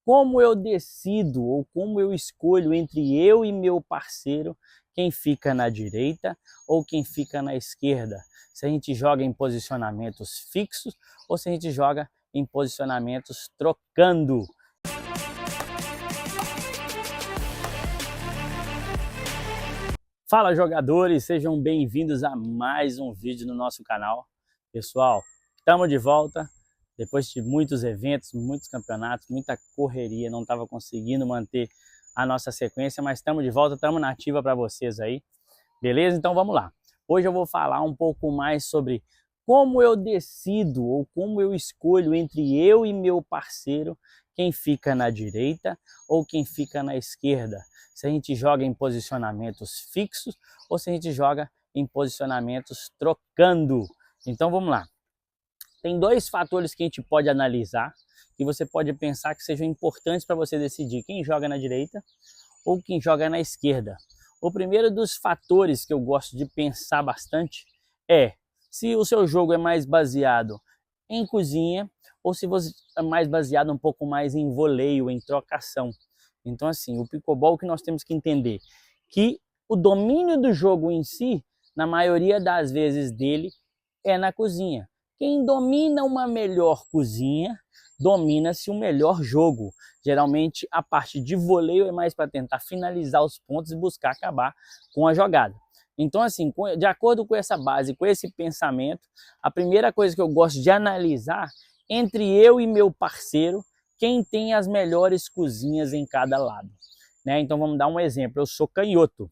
como eu decido ou como eu escolho entre eu e meu parceiro quem fica na direita ou quem fica na esquerda? Se a gente joga em posicionamentos fixos ou se a gente joga em posicionamentos trocando. Fala, jogadores, sejam bem-vindos a mais um vídeo no nosso canal. Pessoal, estamos de volta. Depois de muitos eventos, muitos campeonatos, muita correria, não estava conseguindo manter a nossa sequência, mas estamos de volta, estamos na ativa para vocês aí, beleza? Então vamos lá. Hoje eu vou falar um pouco mais sobre como eu decido ou como eu escolho entre eu e meu parceiro quem fica na direita ou quem fica na esquerda. Se a gente joga em posicionamentos fixos ou se a gente joga em posicionamentos trocando. Então vamos lá. Tem dois fatores que a gente pode analisar e você pode pensar que sejam importantes para você decidir quem joga na direita ou quem joga na esquerda. O primeiro dos fatores que eu gosto de pensar bastante é se o seu jogo é mais baseado em cozinha ou se você é mais baseado um pouco mais em voleio, em trocação. Então assim, o pickleball que nós temos que entender que o domínio do jogo em si, na maioria das vezes dele, é na cozinha. Quem domina uma melhor cozinha, domina-se um melhor jogo. Geralmente a parte de voleio é mais para tentar finalizar os pontos e buscar acabar com a jogada. Então assim, de acordo com essa base, com esse pensamento, a primeira coisa que eu gosto de analisar entre eu e meu parceiro, quem tem as melhores cozinhas em cada lado, né? Então vamos dar um exemplo, eu sou canhoto,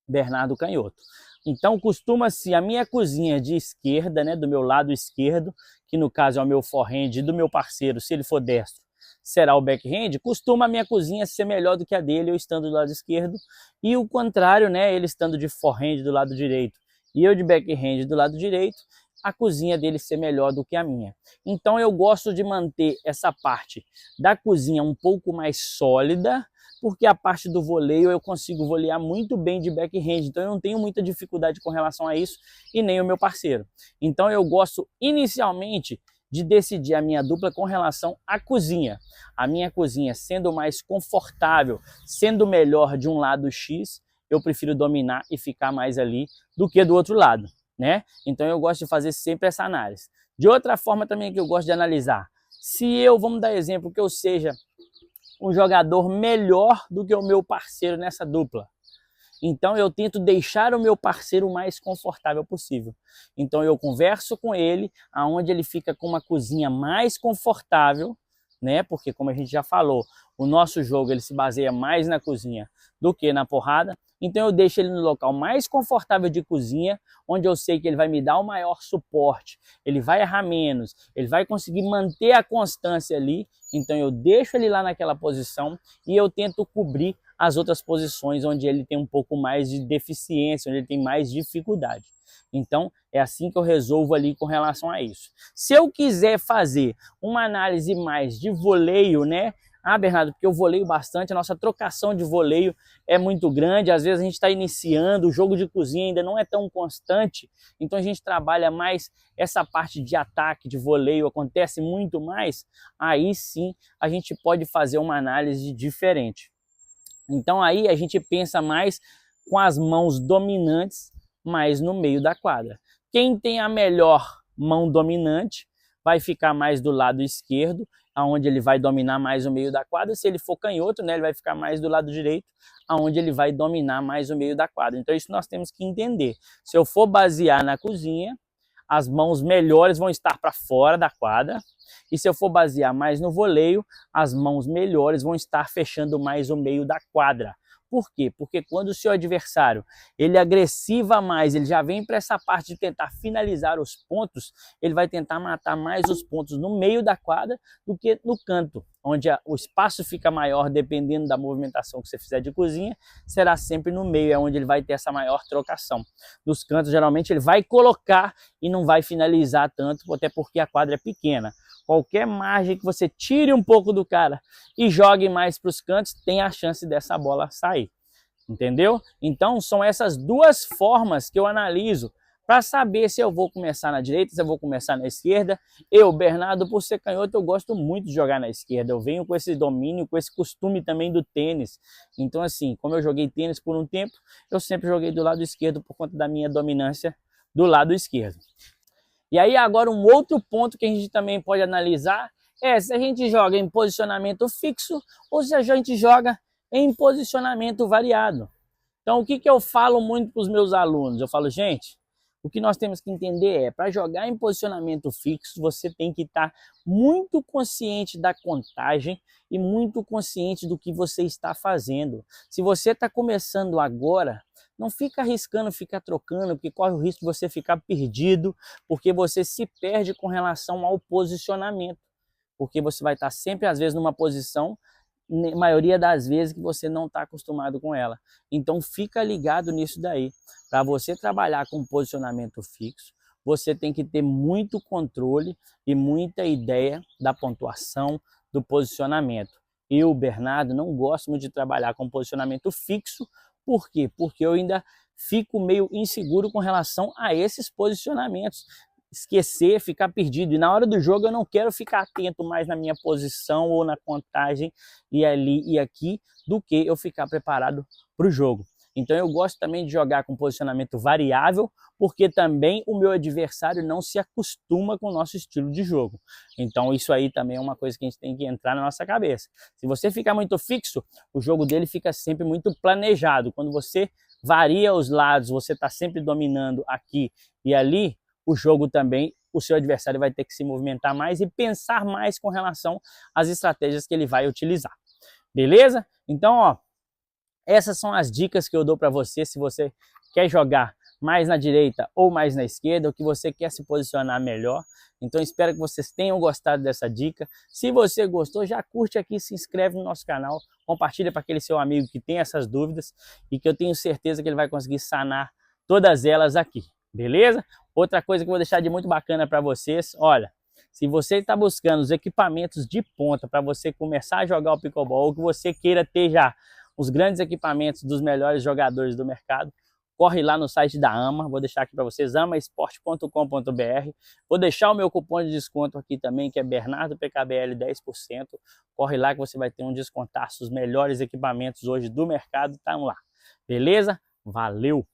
Bernardo canhoto. Então costuma-se a minha cozinha de esquerda, né, do meu lado esquerdo, que no caso é o meu forehand, e do meu parceiro, se ele for destro, será o backhand, costuma a minha cozinha ser melhor do que a dele, eu estando do lado esquerdo, e o contrário, né, ele estando de forehand do lado direito e eu de backhand do lado direito, a cozinha dele ser melhor do que a minha. Então eu gosto de manter essa parte da cozinha um pouco mais sólida, porque a parte do voleio eu consigo volear muito bem de backhand, então eu não tenho muita dificuldade com relação a isso e nem o meu parceiro. Então eu gosto inicialmente de decidir a minha dupla com relação à cozinha. A minha cozinha sendo mais confortável, sendo melhor de um lado X, eu prefiro dominar e ficar mais ali do que do outro lado, né? Então eu gosto de fazer sempre essa análise. De outra forma também que eu gosto de analisar, se eu, vamos dar exemplo, que eu seja um jogador melhor do que o meu parceiro nessa dupla, então eu tento deixar o meu parceiro o mais confortável possível. Então eu converso com ele, aonde ele fica com uma cozinha mais confortável, né? Porque como a gente já falou, o nosso jogo ele se baseia mais na cozinha do que na porrada. Então eu deixo ele no local mais confortável de cozinha, onde eu sei que ele vai me dar o maior suporte, ele vai errar menos, ele vai conseguir manter a constância ali. Então eu deixo ele lá naquela posição e eu tento cobrir as outras posições onde ele tem um pouco mais de deficiência, onde ele tem mais dificuldade. Então é assim que eu resolvo ali com relação a isso. Se eu quiser fazer uma análise mais de voleio, né? Ah, Bernardo, porque eu voleio bastante, a nossa trocação de voleio é muito grande, às vezes a gente está iniciando, o jogo de cozinha ainda não é tão constante, então a gente trabalha mais essa parte de ataque, de voleio, acontece muito mais, aí sim a gente pode fazer uma análise diferente. Então aí a gente pensa mais com as mãos dominantes, mais no meio da quadra. Quem tem a melhor mão dominante vai ficar mais do lado esquerdo, aonde ele vai dominar mais o meio da quadra. Se ele for canhoto, né, ele vai ficar mais do lado direito, aonde ele vai dominar mais o meio da quadra. Então isso nós temos que entender. Se eu for basear na cozinha, as mãos melhores vão estar para fora da quadra. E se eu for basear mais no voleio, as mãos melhores vão estar fechando mais o meio da quadra. Por quê? Porque quando o seu adversário ele agressiva mais, ele já vem para essa parte de tentar finalizar os pontos, ele vai tentar matar mais os pontos no meio da quadra do que no canto, onde o espaço fica maior dependendo da movimentação que você fizer de cozinha, será sempre no meio, é onde ele vai ter essa maior trocação. Nos cantos, geralmente, ele vai colocar e não vai finalizar tanto, até porque a quadra é pequena. Qualquer margem que você tire um pouco do cara e jogue mais para os cantos, tem a chance dessa bola sair. Entendeu? Então são essas duas formas que eu analiso para saber se eu vou começar na direita, se eu vou começar na esquerda. Eu, Bernardo, por ser canhoto, eu gosto muito de jogar na esquerda. Eu venho com esse domínio, com esse costume também do tênis. Então, assim, como eu joguei tênis por um tempo, eu sempre joguei do lado esquerdo por conta da minha dominância do lado esquerdo. E aí agora um outro ponto que a gente também pode analisar é se a gente joga em posicionamento fixo ou se a gente joga em posicionamento variado. Então, o que eu falo muito para os meus alunos? Eu falo, gente, o que nós temos que entender é, para jogar em posicionamento fixo, você tem que estar muito consciente da contagem e muito consciente do que você está fazendo. Se você está começando agora, não fica arriscando ficar trocando, porque corre o risco de você ficar perdido, porque você se perde com relação ao posicionamento. Porque você vai estar sempre, às vezes, numa posição, na maioria das vezes que você não está acostumado com ela. Então fica ligado nisso daí. Para você trabalhar com posicionamento fixo, você tem que ter muito controle e muita ideia da pontuação, do posicionamento. Eu, Bernardo, não gosto muito de trabalhar com posicionamento fixo. Por quê? Porque eu ainda fico meio inseguro com relação a esses posicionamentos. Esquecer, ficar perdido. E na hora do jogo eu não quero ficar atento mais na minha posição ou na contagem e ali e aqui, do que eu ficar preparado para o jogo. Então eu gosto também de jogar com posicionamento variável, porque também o meu adversário não se acostuma com o nosso estilo de jogo. Então isso aí também é uma coisa que a gente tem que entrar na nossa cabeça. Se você ficar muito fixo, o jogo dele fica sempre muito planejado. Quando você varia os lados, você está sempre dominando aqui e ali, o jogo também, o seu adversário vai ter que se movimentar mais e pensar mais com relação às estratégias que ele vai utilizar. Beleza? Então, ó, essas são as dicas que eu dou para você, se você quer jogar mais na direita ou mais na esquerda, ou que você quer se posicionar melhor. Então, espero que vocês tenham gostado dessa dica. Se você gostou, já curte aqui, se inscreve no nosso canal, compartilha para aquele seu amigo que tem essas dúvidas e que eu tenho certeza que ele vai conseguir sanar todas elas aqui. Beleza? Outra coisa que eu vou deixar de muito bacana para vocês, olha, se você está buscando os equipamentos de ponta para você começar a jogar o pickleball, ou que você queira ter já os grandes equipamentos dos melhores jogadores do mercado, corre lá no site da AMA, vou deixar aqui para vocês, amaesporte.com.br, vou deixar o meu cupom de desconto aqui também, que é BernardoPKBL 10%, corre lá que você vai ter um descontaço, os melhores equipamentos hoje do mercado estão lá, beleza? Valeu!